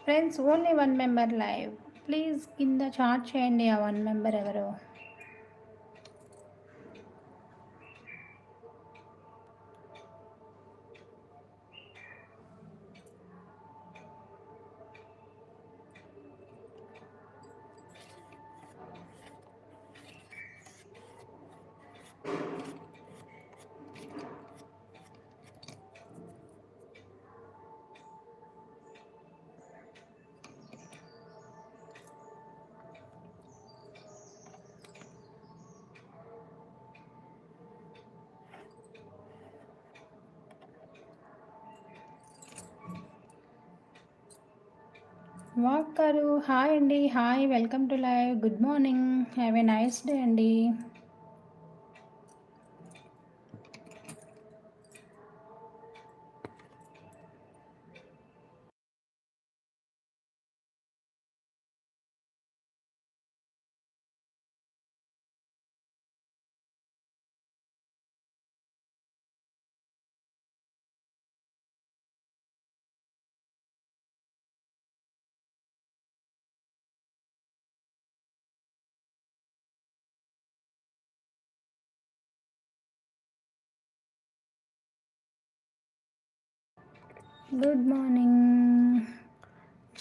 Friends only 1 member live. Please కింద chat చేయండి ఆ 1 మెంబర్ ఎవరో. వాక్కరు హాయ్ అండి. Hi, welcome to live. Good morning, have a nice day అండి. Good morning.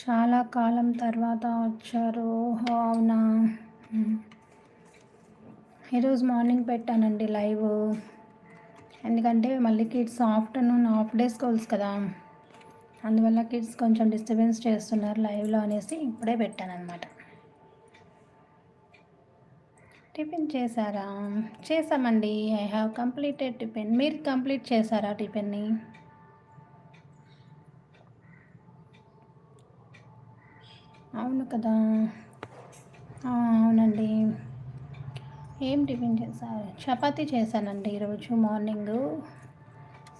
చాలా కాలం తర్వాత వచ్చారు. ఓహో అవునా. ఈరోజు మార్నింగ్ పెట్టానండి లైవ్. ఎందుకంటే మళ్ళీ kids afternoon half day schools కదా, అందువల్ల కిడ్స్ కొంచెం డిస్టర్బెన్స్ చేస్తున్నారు లైవ్లో అనేసి ఇప్పుడే పెట్టానన్నమాట. టిఫిన్ చేశారా? చేసామండి. I have completed tiffin. మీరు కంప్లీట్ చేశారా టిఫిన్ని? అవును కదా. అవునండి. ఏం టిఫిన్ చేశారు? చపాతీ చేశానండి ఈరోజు మార్నింగు.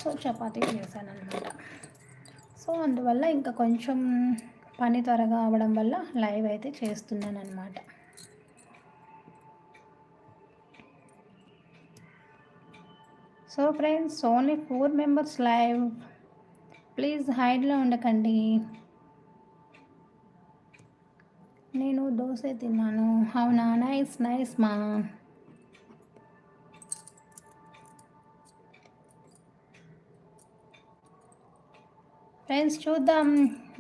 సో చపాతీ చేశానన్నమాట. సో అందువల్ల ఇంకా కొంచెం పని త్వరగా అవ్వడం వల్ల లైవ్ అయితే చేస్తున్నాను అనమాట. So friends only 4 members live. Please హైడ్లో ఉండకండి. నేను దోశ తిన్నాను. అవునా, నైస్ నైస్ మా. ఫ్రెండ్స్ చూద్దాం,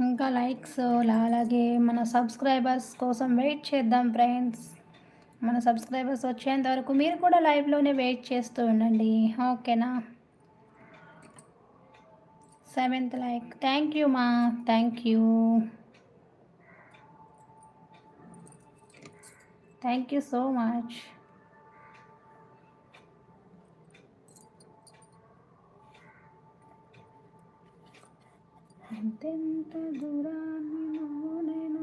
ఇంకా లైక్స్ అలాగే మన సబ్స్క్రైబర్స్ కోసం వెయిట్ చేద్దాం ఫ్రెండ్స్. మన సబ్స్క్రైబర్స్ వచ్చేంత వరకు మీరు కూడా లైవ్లోనే వెయిట్ చేస్తూ ఉండండి, ఓకేనా. 7th like. థ్యాంక్ యూ మా, thank you. Thank you so much. ఎంతెంత దూరాన్ని నువ్వు నేను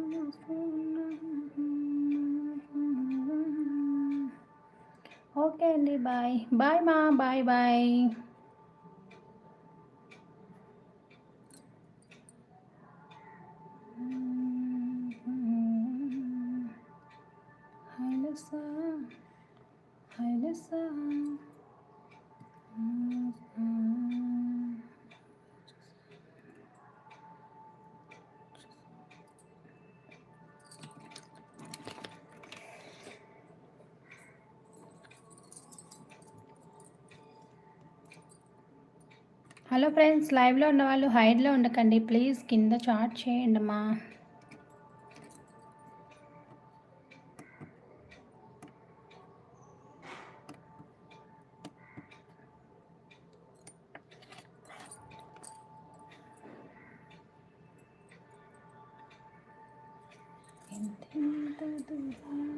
ఓకే అండి, బాయ్ బాయ్ మా, బాయ్ బాయ్. హైలసా హైలసా. హలో ఫ్రెండ్స్, లైవ్లో ఉన్న వాళ్ళు హైడ్లో ఉండకండి ప్లీజ్, కింద చాట్ చేయండి అమ్మా. ఎంతెంత దూరాన్ని